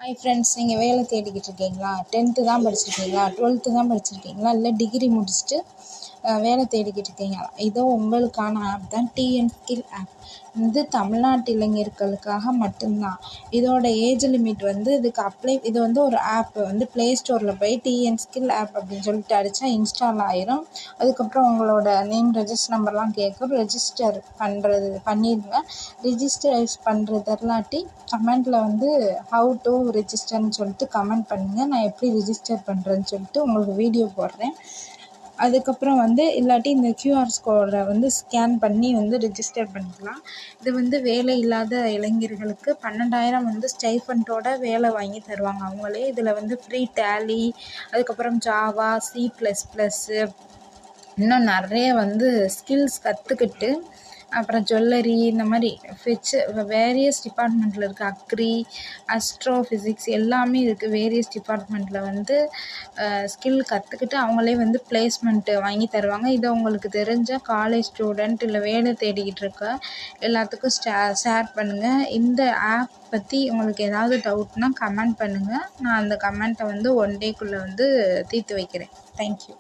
Hi friends, நீங்கள் வேலை தேடிக்கிட்டு இருக்கீங்களா? 10th தான் படிச்சிருக்கீங்களா? 12th தான் படிச்சிருக்கீங்களா? இல்லை டிகிரி முடிச்சுட்டு வேலை தேடிக்கிட்டு இருக்கீங்களா? இதோ உங்களுக்கான ஆப் தான் டிஎன் ஸ்கில் ஆப். இது தமிழ்நாட்டு இளைஞர்களுக்காக மட்டும்தான். இதோட ஏஜ் லிமிட் இது ஒரு ஆப் ப்ளே ஸ்டோரில் போய் டிஎன் ஸ்கில் ஆப் அப்படின்னு சொல்லிட்டு அடித்தா இன்ஸ்டால் ஆயிரும். அதுக்கப்புறம் உங்களோட நேம் ரெஜிஸ்டர் நம்பர்லாம் கேட்கும். ரெஜிஸ்டர் பண்ணிடுங்க. ரெஜிஸ்டர் பண்ணுறது இல்லாட்டி கமெண்ட்டில் ஹவு டு ரெஜிஸ்டர்னு சொல்லிட்டு கமெண்ட் பண்ணுங்கள். நான் எப்படி ரெஜிஸ்டர் பண்ணுறேன்னு சொல்லிட்டு உங்களுக்கு வீடியோ போடுறேன். அதுக்கப்புறம் இல்லாட்டி இந்த கியூஆர் கோடை ஸ்கேன் பண்ணி ரெஜிஸ்டர் பண்ணிக்கலாம். இது வேலை இல்லாத இளைஞர்களுக்கு 12,000 ஸ்டைஃபண்டோட வேலை வாங்கி தருவாங்க அவங்களே. இதில் ஃப்ரீ டேலி, அதுக்கப்புறம் ஜாவா, C++, இன்னும் நிறைய ஸ்கில்ஸ் கற்றுக்கிட்டு அப்புறம் ஜுவல்லரி இந்த மாதிரி வேரியஸ் டிபார்ட்மெண்ட்டில் இருக்குது. அக்ரி, அஸ்ட்ரோஃபிசிக்ஸ் எல்லாமே இருக்குது. வேரியஸ் டிபார்ட்மெண்ட்டில் ஸ்கில் கற்றுக்கிட்டு அவங்களே பிளேஸ்மெண்ட்டு வாங்கி தருவாங்க. இதை உங்களுக்கு தெரிஞ்ச காலேஜ் ஸ்டூடெண்ட் இல்லை வேலை தேடிக்கிட்டு இருக்க எல்லாத்துக்கும் ஷேர் பண்ணுங்கள். இந்த ஆப் பற்றி உங்களுக்கு ஏதாவது டவுட்னால் கமெண்ட் பண்ணுங்கள். நான் அந்த கமெண்ட்டை 1 டேக்குள்ளே தீர்த்து வைக்கிறேன். தேங்க்யூ.